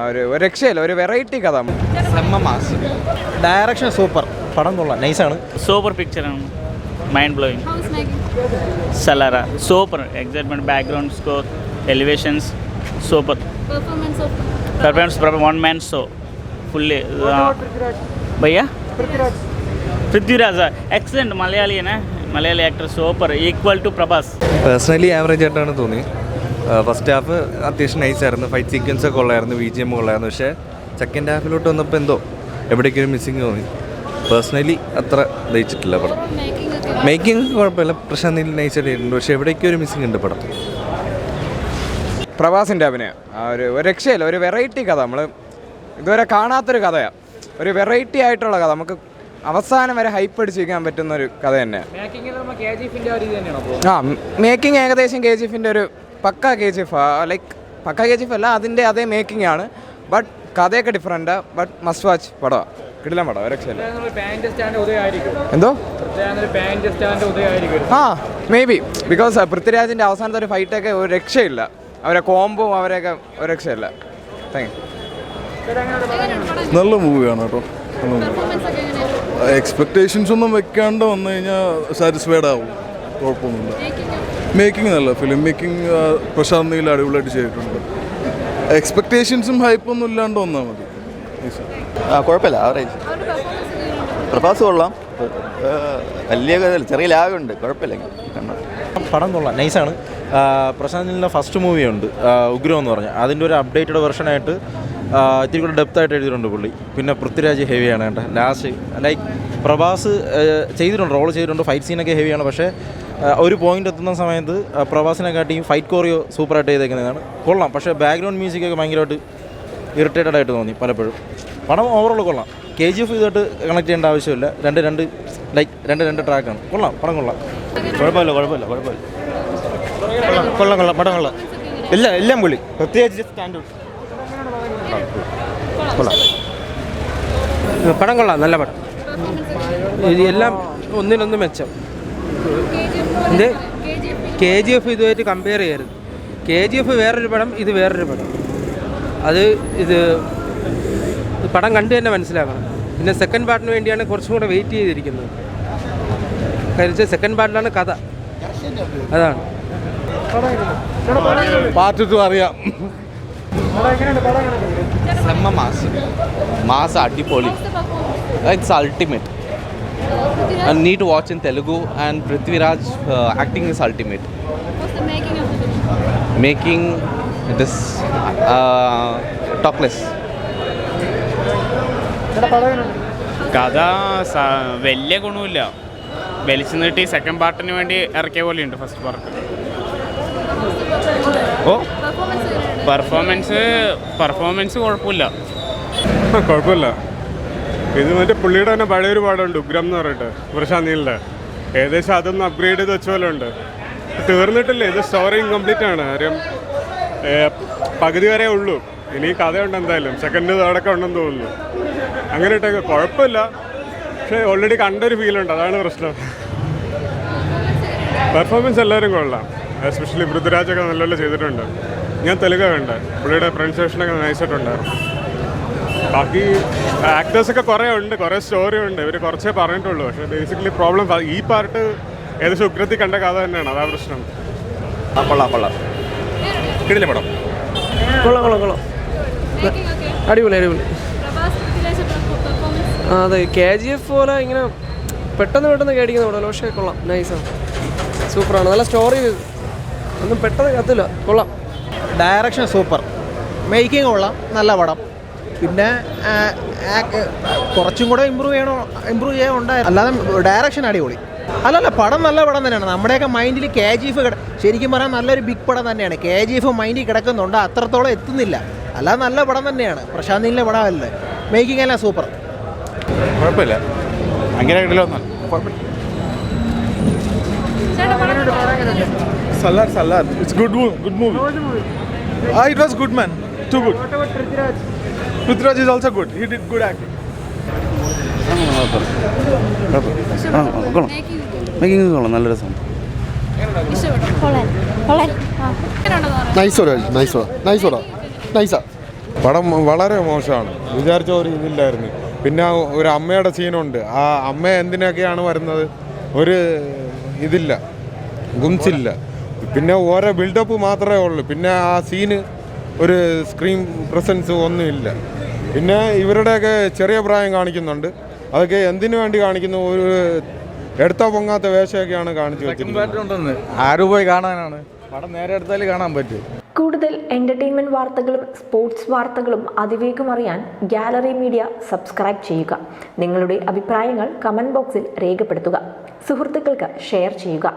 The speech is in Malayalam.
ഒരു രക്ഷയില്ല, ഒരു വെറൈറ്റി കഥ. മാസ് ഡയറക്ഷൻ സൂപ്പർ, പടം കൊള്ളാം, നൈസാണ്. സൂപ്പർ പിക്ചറാണ്, mind blowing. Salaar super, excitement, background score, elevations super. Performance one man show fully. ഭയ്യ Prithviraj excellent, Malayali actor super, equal to Prabhas. Personally average ആയിട്ടാണ് തോന്നി. ഫസ്റ്റ് ഹാഫ് അത്യാവശ്യം നൈസായിരുന്നു, ഫൈറ്റ് സീക്വൻസ് ഒക്കെ ഉള്ളായിരുന്നു, BGM കൊള്ളായിരുന്നു. പക്ഷേ സെക്കൻഡ് ഹാഫിലോട്ട് വന്നപ്പോൾ എന്തോ എവിടേക്കൊരു മിസ്സിങ് തോന്നി. പേഴ്സണലി അത്ര ദഹിച്ചിട്ടില്ല പടം. മേക്കിംഗ് കുഴപ്പമില്ല, പ്രശാന്ത് നീൽ നൈസായിട്ട് ചെയ്തിട്ടുണ്ട്. പക്ഷേ എവിടേക്കും ഒരു മിസ്സിങ് ഉണ്ട് പടം. പ്രഭാസിൻ്റെ അഭിനയം ഒരു രക്ഷയില്ല, ഒരു വെറൈറ്റി കഥ. നമ്മൾ ഇതുവരെ കാണാത്തൊരു കഥയാണ്, ഒരു വെറൈറ്റി ആയിട്ടുള്ള കഥ. നമുക്ക് അവസാനം വരെ ഹൈപ്പ് അടിച്ചിരിക്കാൻ പറ്റുന്ന ഒരു കഥ തന്നെയാണ്. മേക്കിംഗ് ഏകദേശം KGF ഒരു പക്ക KGF, ലൈക്ക് പക്ക KGF അല്ല, അതിൻ്റെ അതേ മേക്കിംഗ് ആണ്. ബട്ട് കഥയൊക്കെ ഡിഫറെൻറ്റാണ്. ബട്ട് മസ്റ്റ് വാച്ച് പടമാണ്, കിടിലം പടം, രക്ഷയില്ല. എന്തോ മേ ബി ബിക്കോസ് പൃഥ്വിരാജിൻ്റെ അവസാനത്തെ ഒരു ഫൈറ്റൊക്കെ ഒരു രക്ഷയില്ല, അവരെ കോംബോ അവരെയൊക്കെ ഒരു രക്ഷയില്ല. Thank you. നല്ല മൂവിയാണ് കേട്ടോ. എക്സ്പെക്ടേഷൻസ് ഒന്നും വെക്കാണ്ട് വന്നു കഴിഞ്ഞാൽ സാറ്റിസ്ഫൈഡ് ആവും, കുഴപ്പമൊന്നുമില്ല. മേക്കിംഗ് നല്ല ഫിലിം മേക്കിംഗ്, പ്രശാന്ത് നീൽ അടിപൊളിയായിട്ട് ചെയ്തിട്ടുണ്ട്. എക്സ്പെക്ടേഷൻസും ഹൈപ്പൊന്നും ഇല്ലാണ്ട് വന്നാൽ മതി. കുഴപ്പമില്ല, ആവറേജ്. പ്രഭാസ് കൊള്ളാം, വലിയ ചെറിയ ലാഗുണ്ട്, കുഴപ്പമില്ല. പടം കൊള്ളാം, നൈസാണ്. പ്രശാന്ത് നീലിൻ്റെ ഫസ്റ്റ് മൂവിയുണ്ട് ഉഗ്രം എന്ന് പറഞ്ഞാൽ, അതിൻ്റെ ഒരു അപ്ഡേറ്റഡ് വെർഷനായിട്ട് ഇത്തിരി കൂടെ ഡെപ്തായിട്ട് എഴുതിയിട്ടുണ്ട് പുള്ളി. പിന്നെ പൃഥ്വിരാജ് ഹെവിയാണ് കേട്ടോ. ലാസ്റ്റ് ലൈക്ക് പ്രഭാസ് ചെയ്തിട്ടുണ്ട്, റോൾ ചെയ്തിട്ടുണ്ട്, ഫൈറ്റ് സീനൊക്കെ ഹെവിയാണ്. പക്ഷേ ഒരു പോയിന്റ് എത്തുന്ന സമയത്ത് പ്രഭാസിനെക്കാട്ടിയും ഫൈറ്റ് കോറിയോ സൂപ്പറായിട്ട് ചെയ്തേക്കുന്നതാണ്, കൊള്ളാം. പക്ഷേ ബാക്ക്ഗ്രൗണ്ട് മ്യൂസിക്കൊക്കെ ഭയങ്കരമായിട്ട് ഇറിറ്റേറ്റഡ് ആയിട്ട് തോന്നി പലപ്പോഴും. പടം ഓവറോൾ കൊള്ളാം. KGF ഇതായിട്ട് കണക്ട് ചെയ്യേണ്ട ആവശ്യമില്ല, രണ്ട് രണ്ട് ട്രാക്കാണ്. കൊള്ളാം, പടം കൊള്ളാം. കുഴപ്പമില്ല. കൊള്ളാം, പടം കൊള്ളാം. എല്ലാം പുള്ളി, പ്രത്യേകിച്ച് സ്റ്റാൻഡ് ഔട്ട്. കൊള്ളാം, പടം കൊള്ളാം, നല്ല പടം. എല്ലാം ഒന്നിനൊന്ന് മെച്ചം. ഇത് KGF ഇതുമായിട്ട് കമ്പയർ ചെയ്യരുത്. KGF വേറൊരു പടം, ഇത് വേറൊരു പടം. ഇത് പടം കണ്ടു തന്നെ മനസ്സിലാക്കണം. പിന്നെ സെക്കൻഡ് പാർട്ടിന് വേണ്ടിയാണ് കുറച്ചും കൂടെ വെയിറ്റ് ചെയ്തിരിക്കുന്നത്. കാര്യം സെക്കൻഡ് പാർട്ടിലാണ് കഥ, അതാണ്. പാർട്ട് 2 അറിയാം. മാസ് അടിപൊളി, it's ultimate. Need to watch in Telugu, and Prithviraj acting is ultimate. Making it is talkless. കഥ വലിയ ഗുണമില്ല, വലിച്ചു നീട്ടി സെക്കൻഡ് പാർട്ടിന് വേണ്ടി ഇറക്കിയ പോലെയുണ്ട് ഫസ്റ്റ് പാർട്ട്. പെർഫോമൻസ് കുഴപ്പമില്ല. ഇത് മറ്റേ പുള്ളിയുടെ തന്നെ പഴയൊരു പാടമുണ്ട്, ഉഗ്രം എന്ന് പറഞ്ഞിട്ട്, പ്രശാന്ത് നീലിൻ്റെ. ഏകദേശം അതൊന്ന് അപ്ഗ്രേഡ് ചെയ്ത് വെച്ച പോലെ ഉണ്ട്. തീർന്നിട്ടില്ലേ, ഇത് സ്റ്റോറി ഇൻകംപ്ലീറ്റ് ആണ്. കാര്യം പകുതി വരെ ഉള്ളൂ, ഇനി കഥയുണ്ട് എന്തായാലും. സെക്കൻഡ് അടക്കം ഉണ്ടെന്ന് തോന്നുന്നു. അങ്ങനെ ഇട്ടൊക്കെ കുഴപ്പമില്ല, പക്ഷേ ഓൾറെഡി കണ്ടൊരു ഫീലുണ്ട്, അതാണ് പ്രശ്നം. പെർഫോമൻസ് എല്ലാവരും കൊള്ളാം, എസ്പെഷ്യലി പൃഥ്വിരാജൊക്കെ നല്ലപോലെ ചെയ്തിട്ടുണ്ട്. ഞാൻ തെലുങ്ക കണ്ടത്, പുള്ളിയുടെ പ്രൊനൗൺസിയേഷനൊക്കെ നൈസായിട്ടുണ്ടായിരുന്നു. ബാക്കി ആക്ടേഴ്സൊക്കെ കുറേ ഉണ്ട്, കുറേ സ്റ്റോറി ഉണ്ട്, ഇവർ കുറച്ചേ പറഞ്ഞിട്ടുള്ളൂ. പക്ഷേ ബേസിക്കലി പ്രോബ്ലം ഈ പാർട്ട് ഏകദേശം ഉഗ്രത്തിൽ കണ്ട കഥ തന്നെയാണ്, അതാ പ്രശ്നം. കൊള്ളാം. കിടിലം പടം. കൊള്ളാം. അടിപൊളി. അതെ, KGF പോലെ ഇങ്ങനെ പെട്ടെന്ന് കേടിക്കുന്ന പടമല്ല, പക്ഷേ കൊള്ളാം, നൈസാണ്, സൂപ്പറാണ്. നല്ല സ്റ്റോറി, ഒന്നും പെട്ടെന്ന് കത്തില്ല, കൊള്ളാം. ഡയറക്ഷൻ സൂപ്പർ, മേക്കിംഗ് കൊള്ളാം, നല്ല പടം. പിന്നെ കുറച്ചും കൂടെ ഇമ്പ്രൂവ് ചെയ്യാൻ ഉണ്ടായിരുന്നു. അല്ലാതെ ഡയറക്ഷൻ അടിപൊളി. അല്ലല്ല, പടം നല്ല പടം തന്നെയാണ്. നമ്മുടെയൊക്കെ മൈൻഡിൽ KGF ശരിക്കും പറയാൻ നല്ലൊരു ബിഗ് പടം തന്നെയാണ്. KGF മൈൻഡിൽ കിടക്കുന്നുണ്ട്, അത്രത്തോളം എത്തുന്നില്ല. അല്ലാതെ നല്ല പടം തന്നെയാണ്, പ്രശാന്ത് നീലിൻ്റെ പടമല്ലേ. മേക്കിംഗ് എല്ലാം സൂപ്പർ, കുഴപ്പമില്ല. ഭയങ്കരമായിട്ടില്ല, കുഴപ്പമില്ല. Salar. It's good movie. It was good, man. Too good. What about Prithviraj? Prithviraj is also good. He did good acting. Making കൊള്ളാം, നല്ല രസം. നൈസാ പടം വളരെ മോശമാണ്. വിചാരിച്ച ഒരു ഇതില്ലായിരുന്നു. പിന്നെ ഒരു അമ്മയുടെ സീനുണ്ട്. ആ അമ്മ എന്തിനൊക്കെയാണ് വരുന്നത്, ഒരു ഇതില്ല, ഗുംസില്ല. പിന്നെ ഓരോ ബിൽഡപ്പ് മാത്രമേ ഉള്ളൂ. പിന്നെ ആ സീന് ഒരു സ്ക്രീൻ പ്രസൻസ് ഒന്നുമില്ല. പിന്നെ ഇവരുടെയൊക്കെ ചെറിയ പ്രായം കാണിക്കുന്നുണ്ട്. അതൊക്കെ എന്തിനു വേണ്ടി കാണിക്കുന്നു? ഒരു എടുത്ത പൊങ്ങാത്ത വേഷമൊക്കെയാണ് കാണിച്ചു വെച്ചിരിക്കുന്നത്. ആരും പോയി കാണാനാണ്, പടം നേരെ എടുത്താൽ കാണാൻ പറ്റും. കൂടുതൽ എൻ്റർടൈൻമെൻറ്റ് വാർത്തകളും സ്പോർട്സ് വാർത്തകളും അതിവേഗം അറിയാൻ ഗാലറി മീഡിയ സബ്സ്ക്രൈബ് ചെയ്യുക. നിങ്ങളുടെ അഭിപ്രായങ്ങൾ കമൻറ്റ് ബോക്സിൽ രേഖപ്പെടുത്തുക. സുഹൃത്തുക്കൾക്ക് ഷെയർ ചെയ്യുക.